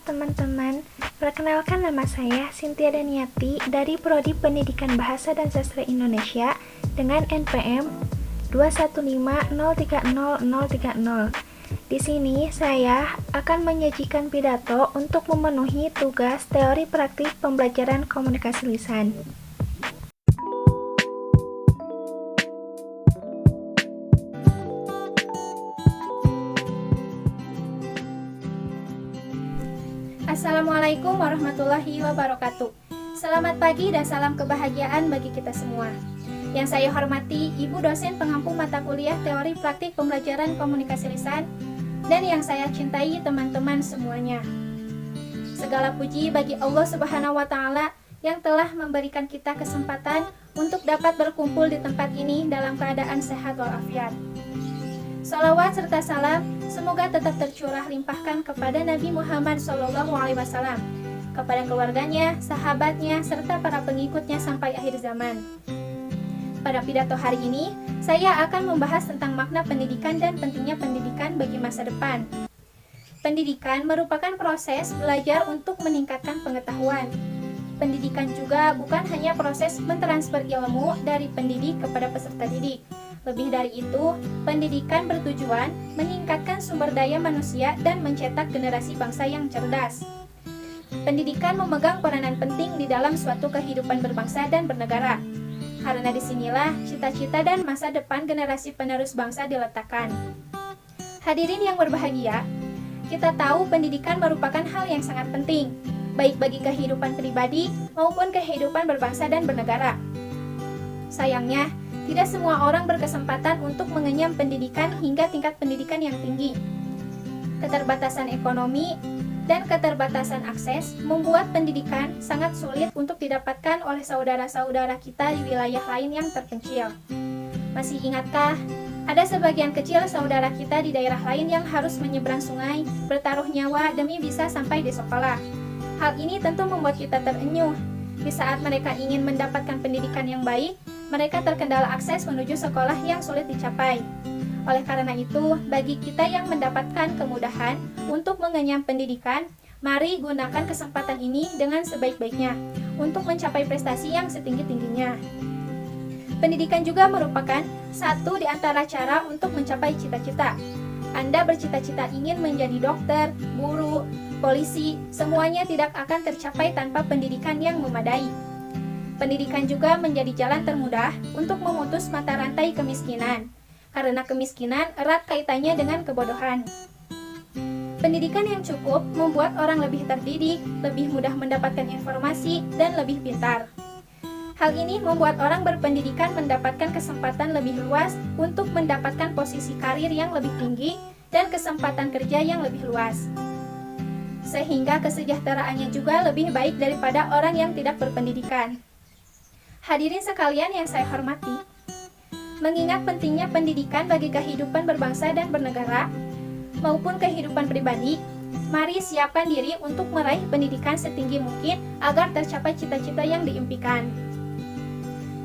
teman-teman. Perkenalkan, nama saya Cynthia Daniati dari Prodi Pendidikan Bahasa dan Sastra Indonesia dengan NPM 215030030. Di sini saya akan menyajikan pidato untuk memenuhi tugas teori praktik pembelajaran komunikasi lisan. Assalamualaikum warahmatullahi wabarakatuh. Selamat pagi dan salam kebahagiaan bagi kita semua. Yang saya hormati Ibu dosen pengampu mata kuliah teori praktik pembelajaran komunikasi lisan, dan yang saya cintai teman-teman semuanya. Segala puji bagi Allah Subhanahu wa Ta'ala yang telah memberikan kita kesempatan untuk dapat berkumpul di tempat ini dalam keadaan sehat walafiat. Salawat serta salam semoga tetap tercurah limpahkan kepada Nabi Muhammad SAW, kepada keluarganya, sahabatnya, serta para pengikutnya sampai akhir zaman. Pada pidato hari ini, saya akan membahas tentang makna pendidikan dan pentingnya pendidikan bagi masa depan. Pendidikan merupakan proses belajar untuk meningkatkan pengetahuan. Pendidikan juga bukan hanya proses mentransfer ilmu dari pendidik kepada peserta didik. Lebih dari itu, pendidikan bertujuan meningkatkan sumber daya manusia dan mencetak generasi bangsa yang cerdas. Pendidikan memegang peranan penting di dalam suatu kehidupan berbangsa dan bernegara. Karena disinilah cita-cita dan masa depan generasi penerus bangsa diletakkan. Hadirin yang berbahagia, kita tahu pendidikan merupakan hal yang sangat penting, baik bagi kehidupan pribadi maupun kehidupan berbangsa dan bernegara. Sayangnya, tidak semua orang berkesempatan untuk mengenyam pendidikan hingga tingkat pendidikan yang tinggi. Keterbatasan ekonomi dan keterbatasan akses membuat pendidikan sangat sulit untuk didapatkan oleh saudara-saudara kita di wilayah lain yang terpencil. Masih ingatkah, ada sebagian kecil saudara kita di daerah lain yang harus menyeberang sungai, bertaruh nyawa demi bisa sampai di sekolah. Hal ini tentu membuat kita terenyuh. Di saat mereka ingin mendapatkan pendidikan yang baik, mereka terkendala akses menuju sekolah yang sulit dicapai. Oleh karena itu, bagi kita yang mendapatkan kemudahan untuk mengenyam pendidikan, mari gunakan kesempatan ini dengan sebaik-baiknya untuk mencapai prestasi yang setinggi-tingginya. Pendidikan juga merupakan satu di antara cara untuk mencapai cita-cita. Anda bercita-cita ingin menjadi dokter, guru, polisi, semuanya tidak akan tercapai tanpa pendidikan yang memadai. Pendidikan juga menjadi jalan termudah untuk memutus mata rantai kemiskinan, karena kemiskinan erat kaitannya dengan kebodohan. Pendidikan yang cukup membuat orang lebih terdidik, lebih mudah mendapatkan informasi, dan lebih pintar. Hal ini membuat orang berpendidikan mendapatkan kesempatan lebih luas untuk mendapatkan posisi karir yang lebih tinggi dan kesempatan kerja yang lebih luas. Sehingga kesejahteraannya juga lebih baik daripada orang yang tidak berpendidikan. Hadirin sekalian yang saya hormati, mengingat pentingnya pendidikan bagi kehidupan berbangsa dan bernegara, maupun kehidupan pribadi, mari siapkan diri untuk meraih pendidikan setinggi mungkin agar tercapai cita-cita yang diimpikan.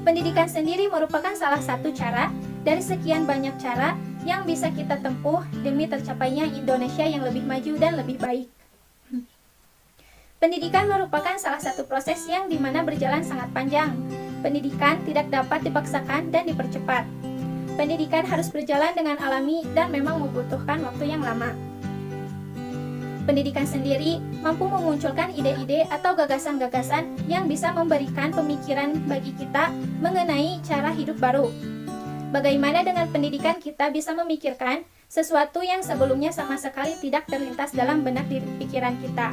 Pendidikan sendiri merupakan salah satu cara dari sekian banyak cara yang bisa kita tempuh demi tercapainya Indonesia yang lebih maju dan lebih baik. Pendidikan merupakan salah satu proses yang dimana berjalan sangat panjang. Pendidikan tidak dapat dipaksakan dan dipercepat. Pendidikan harus berjalan dengan alami dan memang membutuhkan waktu yang lama. Pendidikan sendiri mampu memunculkan ide-ide atau gagasan-gagasan yang bisa memberikan pemikiran bagi kita mengenai cara hidup baru. Bagaimana dengan pendidikan kita bisa memikirkan sesuatu yang sebelumnya sama sekali tidak terlintas dalam benak diri pikiran kita.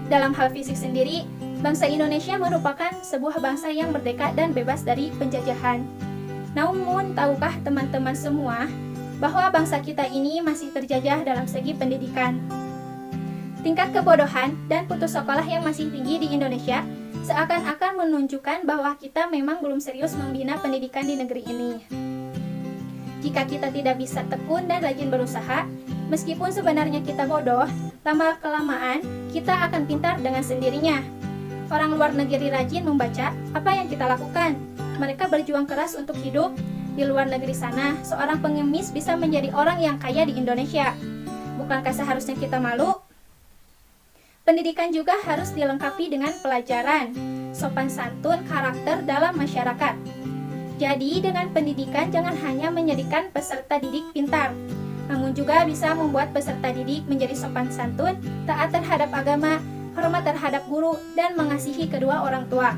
Dalam hal fisik sendiri, bangsa Indonesia merupakan sebuah bangsa yang merdeka dan bebas dari penjajahan. Namun, tahukah teman-teman semua bahwa bangsa kita ini masih terjajah dalam segi pendidikan? Tingkat kebodohan dan putus sekolah yang masih tinggi di Indonesia seakan-akan menunjukkan bahwa kita memang belum serius membina pendidikan di negeri ini. Jika kita tidak bisa tekun dan rajin berusaha, meskipun sebenarnya kita bodoh, lama-kelamaan kita akan pintar dengan sendirinya. Orang luar negeri rajin membaca, apa yang kita lakukan? Mereka berjuang keras untuk hidup. Di luar negeri sana, seorang pengemis bisa menjadi orang yang kaya di Indonesia. Bukankah seharusnya kita malu? Pendidikan juga harus dilengkapi dengan pelajaran, sopan santun, karakter dalam masyarakat. Jadi, dengan pendidikan jangan hanya menjadikan peserta didik pintar, namun juga bisa membuat peserta didik menjadi sopan santun, taat terhadap agama, hormat terhadap guru, dan mengasihi kedua orang tua.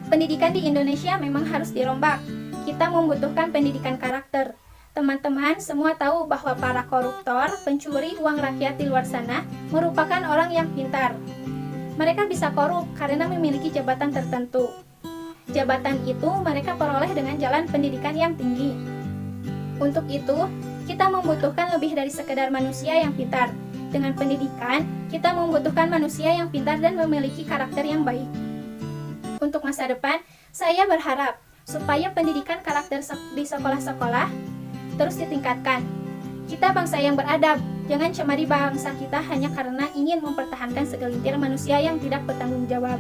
Pendidikan di Indonesia memang harus dirombak. Kita membutuhkan pendidikan karakter. Teman-teman semua tahu bahwa para koruptor, pencuri uang rakyat di luar sana merupakan orang yang pintar. Mereka bisa korup karena memiliki jabatan tertentu. Jabatan itu mereka peroleh dengan jalan pendidikan yang tinggi. Untuk itu, kita membutuhkan lebih dari sekedar manusia yang pintar. Dengan pendidikan, kita membutuhkan manusia yang pintar dan memiliki karakter yang baik. Untuk masa depan, saya berharap supaya pendidikan karakter di sekolah-sekolah terus ditingkatkan. Kita bangsa yang beradab, jangan cemari bangsa kita hanya karena ingin mempertahankan segelintir manusia yang tidak bertanggung jawab.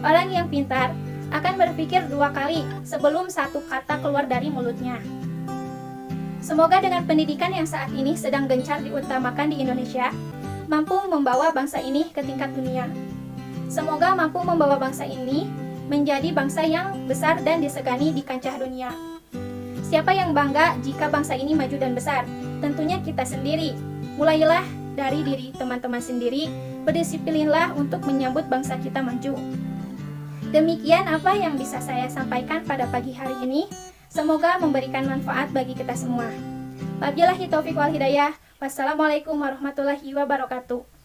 Orang yang pintar akan berpikir 2 kali sebelum satu kata keluar dari mulutnya. Semoga dengan pendidikan yang saat ini sedang gencar diutamakan di Indonesia, mampu membawa bangsa ini ke tingkat dunia. Semoga mampu membawa bangsa ini menjadi bangsa yang besar dan disegani di kancah dunia. Siapa yang bangga jika bangsa ini maju dan besar? Tentunya kita sendiri. Mulailah dari diri teman-teman sendiri, berdisiplinlah untuk menyambut bangsa kita maju. Demikian apa yang bisa saya sampaikan pada pagi hari ini. Semoga memberikan manfaat bagi kita semua. Wabillahi taufiq wal hidayah. Wassalamualaikum warahmatullahi wabarakatuh.